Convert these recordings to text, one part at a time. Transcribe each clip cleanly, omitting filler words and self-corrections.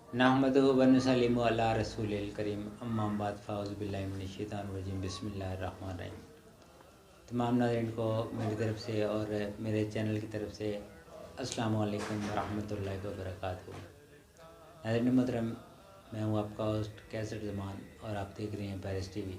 नहमदुहु व नुसल्लिमु अला रसूलिल करीम अम्मा बाद फ़ाउज़ु बिल्लाहि मिनश शैतानिर रजीम बिस्मिल्लाहिर रहमानिर रहीम। तमाम नाज़रीन को मेरी तरफ़ से और मेरे चैनल की तरफ से अस्सलामु अलैकुम व रहमतुल्लाहि व बरकातुहू। नाज़रीन मोहतरम, मैं हूँ आपका होस्ट कैसर ज़मान और आप देख रहे हैं पैरिस टीवी।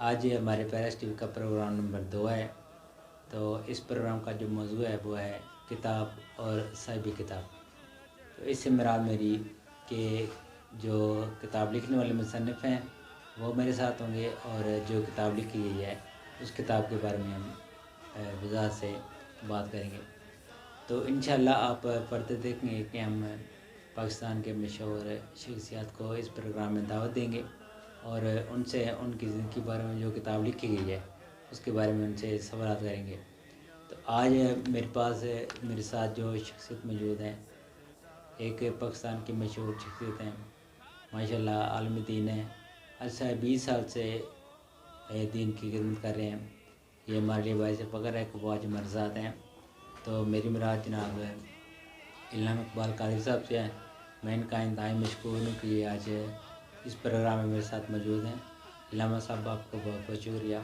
आज हमारे पैरिस टीवी का प्रोग्राम नंबर 2 है। तो इस प्रोग्राम का जो मौजू है वो है किताब और साहिबी किताब। तो इससे मुराद मेरी कि जो किताब लिखने वाले मुसन्निफ़ हैं वो मेरे साथ होंगे और जो किताब लिखी गई है उस किताब के बारे में हम वज़ाहत से बात करेंगे। तो इंशाअल्लाह आप पढ़ते देखेंगे कि हम पाकिस्तान के मशहूर शख्सियत को इस प्रोग्राम में दावत देंगे और उनसे उनकी ज़िंदगी के बारे में जो किताब लिखी गई है उसके बारे में उनसे सवाल करेंगे। तो आज मेरे साथ जो शख्सियत मौजूद हैं, एक पाकिस्तान की मशहूर शख्सियत हैं, माशाल्लाह आलमी दीन है, अच्छा 20 साल से दीन की खिदमत कर रहे हैं। ये हमारे लिए बाइस फ़ख्र है कि वो आज हमारे साथ हैं। तो मेरी मुराद जनाब इल्हाम इकबाल कादरी साहब से है। मैं इनका इंतहाई मशकूर हूँ कि ये आज इस प्रोग्राम में मेरे साथ मौजूद हैं। इल्हाम साहब आपको बहुत बहुत शुक्रिया।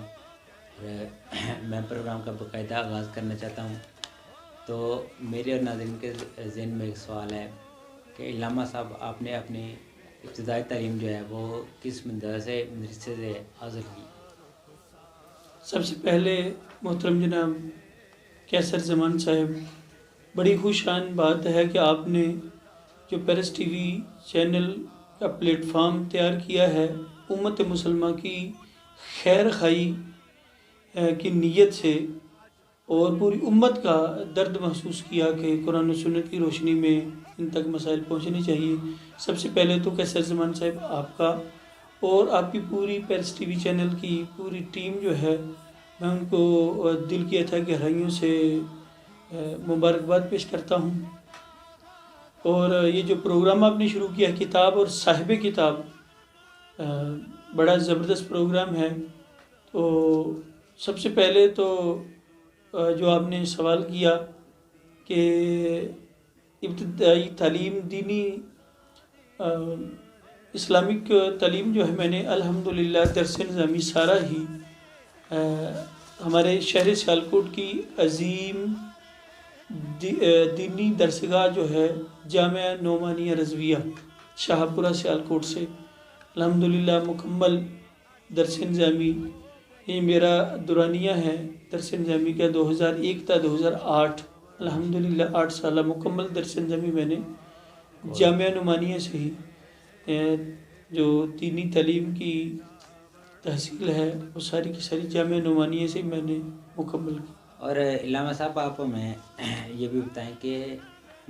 और मैं प्रोग्राम का बाकायदा आगाज़ करना चाहता हूँ। तो मेरे और नाज़रीन के ज़हन में एक सवाल है कि इल्हामा साहब आपने अपनी इब्तिदाई तालीम जो है वो किस मदरसे से हासिल की? सबसे पहले मोहतरम जनाब कैसर ज़मान साहब, बड़ी खुशान बात है कि आपने जो पैरिस टीवी चैनल का प्लेटफार्म तैयार किया है उम्मत मुसलमान की खैर खाई की नीयत से और पूरी उम्मत का दर्द महसूस किया कि कुरान और सुन्नत की रोशनी में इन तक मसाइल पहुंचनी चाहिए। सबसे पहले तो कैसर ज़मान साहब आपका और आपकी पूरी पैरिस टीवी चैनल की पूरी टीम जो है, मैं उनको दिल की अथाह गहराइयों से मुबारकबाद पेश करता हूँ। और ये जो प्रोग्राम आपने शुरू किया किताब और साहिब किताब, बड़ा ज़बरदस्त प्रोग्राम है। तो सबसे पहले तो जो आपने सवाल किया कि इब्तिदाई तालीम दीनी इस्लामिक तालीम जो है मैंने अल्हम्दुलिल्लाह दरस निज़ामी सारा ही हमारे शहर सियालकोट की अज़ीम दीनी दरसगाह जो है जामिया नोमानिया रज़विया शाहपुरा सियालकोट से अल्हम्दुलिल्लाह मुकम्मल दरस निज़ामी, ये मेरा दुरानिया है दरस निज़ामी का 2001 था 2008, अल्हम्दुलिल्लाह 8 साल मुकम्मल दरस निज़ामी मैंने जामिया नोमानिया से ही जो दीनी तालीम की तहसील है वो सारी की सारी जामिया नोमानिया से मैंने मुकम्मल की। और इल्हामा साहब आप हमें ये भी बताएं कि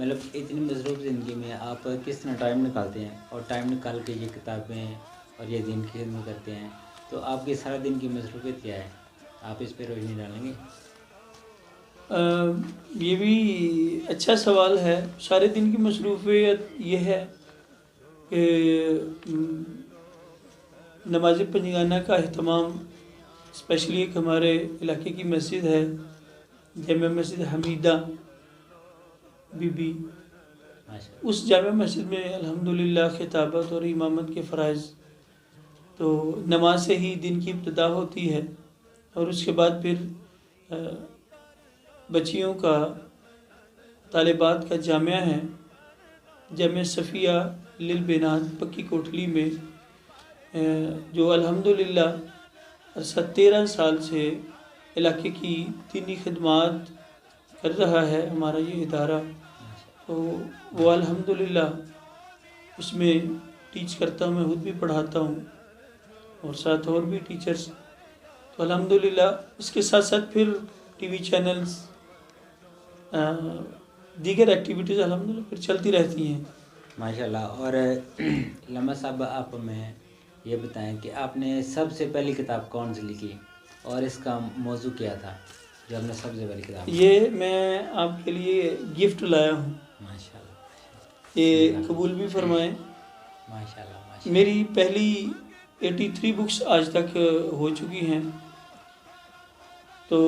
मतलब इतनी मसरूफ़ ज़िंदगी में आप किस तरह टाइम निकालते हैं और टाइम निकाल के ये किताबें और ये दीन की खिदमत करते हैं। तो आपकी सारा दिन की मसरूफ़ियत क्या है, आप इस पर रोशनी डालेंगे? ये भी अच्छा सवाल है। सारे दिन की मसरूफ़ियत ये है कि नमाज पंजगाना का अहतमाम, स्पेशली एक हमारे इलाके की मस्जिद है जामिया मस्जिद हमीदा बीबी, उस जामिया मस्जिद में अल्हम्दुलिल्लाह खिताबत और इमामत के फ़राइज़, तो नमाज से ही दिन की इब्तिदा होती है। और उसके बाद फिर बच्चियों का तालिबात का जामिया है जामिया सफ़िया लिल बेनात पक्की कोठली में, जो अल्हम्दुलिल्लाह 13 साल से इलाके की दीनी खिदमत कर रहा है हमारा ये इदारा। तो वो अल्हम्दुलिल्लाह उसमें टीच करता हूँ, मैं खुद भी पढ़ाता हूँ और साथ और भी टीचर्स। तो अल्हम्दुलिल्लाह इसके साथ साथ फिर टीवी चैनल्स दीगर एक्टिविटीज़ अल्हम्दुलिल्लाह फिर चलती रहती हैं माशाल्लाह। और इल्हामा साहब आप हमें ये बताएं कि आपने सबसे पहली किताब कौन सी लिखी और इसका मौजू क्या था जो आपने सबसे पहली किताब? ये मैं आपके लिए गिफ्ट लाया हूँ, माशाल्लाह, ये कबूल भी फरमाएं। माशाल्लाह। मेरी पहली 83 बुक्स आज तक हो चुकी हैं। तो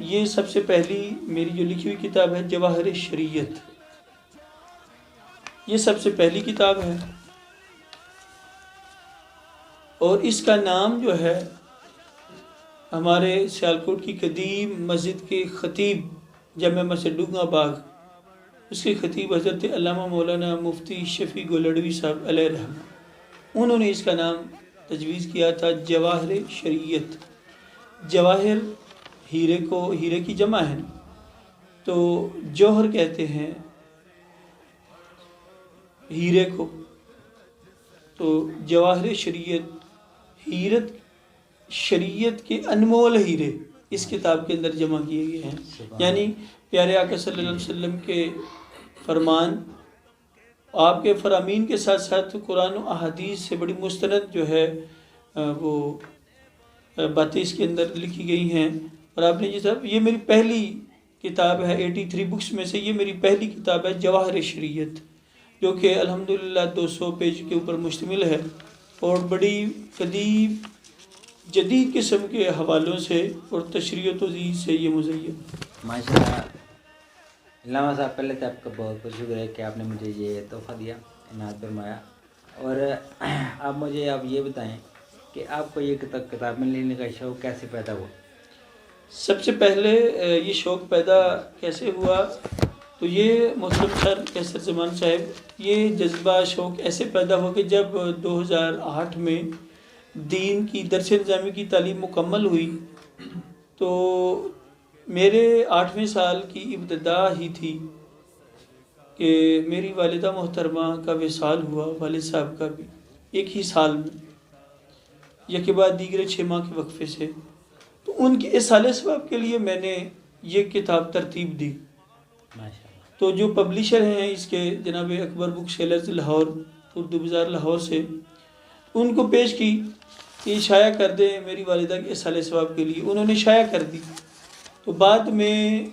ये सबसे पहली मेरी जो लिखी हुई किताब है जवाहर शरीयत। یہ سب سے پہلی کتاب ہے، اور اس کا نام جو ہے ہمارے سیالکوٹ کی قدیم مسجد کے خطیب جامع مسجد ڈونگا باغ، اس کے خطیب حضرت علامہ مولانا مفتی شفیع گولڑوی صاحب علیہ رحمہ، انہوں نے اس کا نام تجویز کیا تھا جواہر شریعت۔ جواہر ہیرے کی جمع ہے، تو جوہر کہتے ہیں ہیرے کو، تو جواہر شریعت، شریعت کے انمول ہیرے اس کتاب کے اندر جمع کیے گئے ہیں، یعنی پیارے آقا صلی اللہ علیہ وسلم کے فرمان، آپ کے فرامین کے ساتھ ساتھ قرآن و احادیث سے بڑی مستند جو ہے وہ باتیں اس کے اندر لکھی گئی ہیں۔ اور آپ نے جی صاحب، یہ میری پہلی کتاب ہے 83 بکس میں سے، یہ میری پہلی کتاب ہے جواہر شریعت، جو کہ الحمدللہ 200 پیج کے اوپر مشتمل ہے، اور بڑی قدیم جدید قسم کے حوالوں سے اور تشریح و توضیح سے یہ مزین۔ ماشاءاللہ علامہ صاحب، پہلے تو آپ کا بہت بہت شکر ہے کہ آپ نے مجھے یہ تحفہ دیا، عنایت فرمایا۔ اور آپ مجھے یہ بتائیں کہ آپ کو یہ کتاب میں لکھنے کا شوق کیسے پیدا ہوا؟ سب سے پہلے یہ شوق پیدا کیسے ہوا، تو یہ محترم سر کیسر زمان صاحب، یہ جذبہ شوق ایسے پیدا ہوا کہ جب 2008 میں دین کی درس نظامی کی تعلیم مکمل ہوئی، تو میرے 8ویں سال کی ابتدا ہی تھی کہ میری والدہ محترمہ کا وصال ہوا، والد صاحب کا بھی ایک ہی سال میں، یکے بعد دیگرے 6 ماہ کے وقفے سے۔ تو ان کے اصالہ ثواب کے لیے میں نے یہ کتاب ترتیب دی۔ تو جو پبلشر ہیں اس کے جناب اکبر بک سیلرز لاہور، اردو بازار لاہور سے، ان کو پیش کی کہ شائع کر دیں میری والدہ کے اصالہ ثواب کے لیے، انہوں نے شائع کر دی۔ تو بعد میں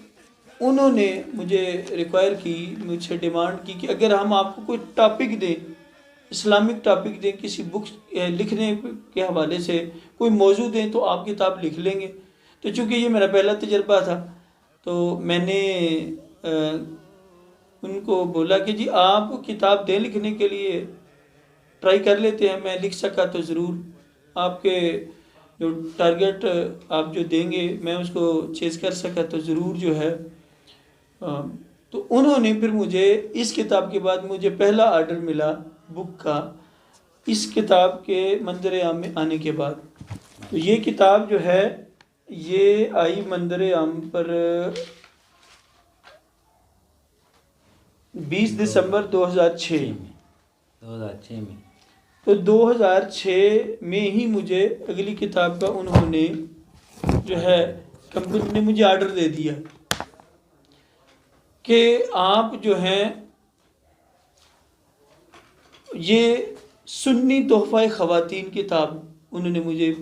انہوں نے مجھے ریکوائر کی، مجھ سے ڈیمانڈ کی کہ اگر ہم آپ کو کوئی ٹاپک دیں، اسلامک ٹاپک دیں، کسی بک لکھنے کے حوالے سے کوئی موضوع دیں، تو آپ کتاب لکھ لیں گے۔ تو چونکہ یہ میرا پہلا تجربہ تھا، تو میں نے ان کو بولا کہ جی آپ کتاب دیں لکھنے کے لیے، ٹرائی کر لیتے ہیں، میں لکھ سکا تو ضرور آپ کے جو ٹارگٹ آپ جو دیں گے میں اس کو چیز کر سکا تو ضرور جو ہے۔ تو انہوں نے پھر مجھے اس کتاب کے بعد مجھے پہلا آرڈر ملا بک کا، اس کتاب کے منظر عام میں آنے کے بعد۔ تو یہ کتاب جو ہے یہ آئی منظر عام پر 20 دسمبر 2006 میں۔ تو 2006 میں ہی مجھے اگلی کتاب کا انہوں نے جو ہے کمپنی نے مجھے آرڈر دے دیا کہ آپ جو ہیں یہ سنی تحفہ خواتین کتاب انہوں نے مجھے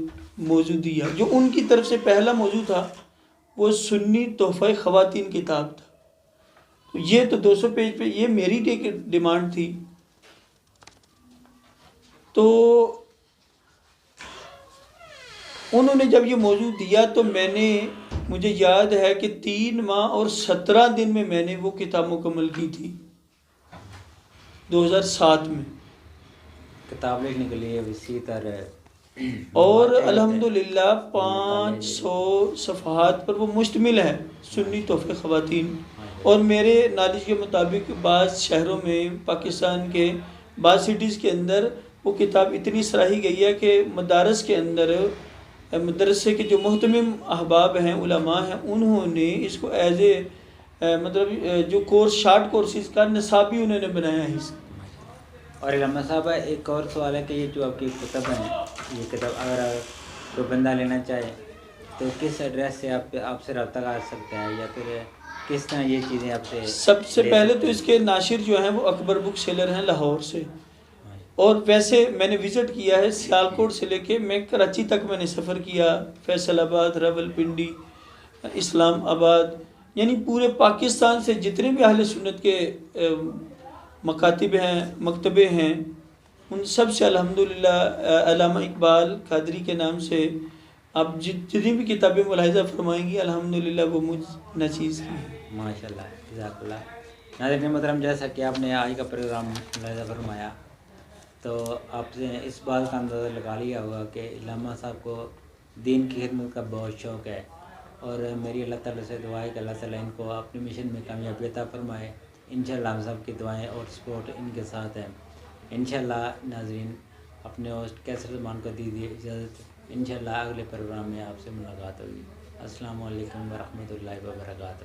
موضوع دیا، جو ان کی طرف سے پہلا موضوع تھا وہ سنی تحفہ خواتین کتاب تھا۔ تو یہ تو 200 پیج پہ یہ میری ڈیمانڈ تھی۔ تو انہوں نے جب یہ موضوع دیا تو مجھے یاد ہے کہ 3 ماہ اور 17 دن میں میں نے وہ کتاب مکمل کی تھی 2007 میں کتاب لکھنے کے لیے وسیع تر اور الحمدللہ 500 صفحات پر وہ مشتمل ہے، سنی تحفہ خواتین۔ اور میرے نالج کے مطابق بعض شہروں میں پاکستان کے بعض سٹیز کے اندر وہ کتاب اتنی سراہی گئی ہے کہ مدارس کے اندر مدرسے کے جو محتمم احباب ہیں، علماء ہیں، انہوں نے اس کو ایز اے مطلب جو کورس شارٹ کورسز کا نصابی انہوں نے بنایا ہے اس۔ اور علامہ صاحب ایک اور سوال ہے کہ یہ جو آپ کی کتاب ہے، یہ کتاب اگر کوئی بندہ لینا چاہے تو کس ایڈریس سے آپ سے رابطہ کر سکتا ہے، یا پھر کس طرح یہ چیزیں آپ سے؟ سب سے پہلے تو اس کے ناشر جو ہیں وہ اکبر بک سیلر ہیں لاہور سے، اور ویسے میں نے وزٹ کیا ہے سیالکوٹ سے لے کے میں کراچی تک میں نے سفر کیا، فیصل آباد، راولپنڈی، اسلام آباد، یعنی پورے پاکستان سے جتنے بھی اہل سنت کے مکاتب ہیں، مکتبے ہیں، ان سب سے الحمدللہ علامہ اقبال قادری کے نام سے آپ جتنی بھی کتابیں ملاحظہ فرمائیں گی الحمدللہ وہ مجھ ناچیز کی ہیں۔ ماشاءاللہ، جزاک اللہ۔ ناظرین محترم، جیسا کہ آپ نے آج کا پروگرام ملاحظہ فرمایا تو آپ سے اس بات کا اندازہ لگا لیا ہوگا کہ علامہ صاحب کو دین کی خدمت کا بہت شوق ہے، اور میری اللہ تعالیٰ سے دعا ہے کہ اللہ تعالیٰ ان کو اپنے مشن میں کامیابی عطا فرمائے۔ انشاءاللہ ہم سب کی دعائیں اور سپورٹ ان کے ساتھ ہیں۔ انشاءاللہ ناظرین، اپنے ہوسٹ کیسر زمان کو دیجیے اجازت۔ انشاءاللہ اگلے پروگرام میں آپ سے ملاقات ہوگی۔ السلام علیکم ورحمۃ اللہ وبرکاتہ۔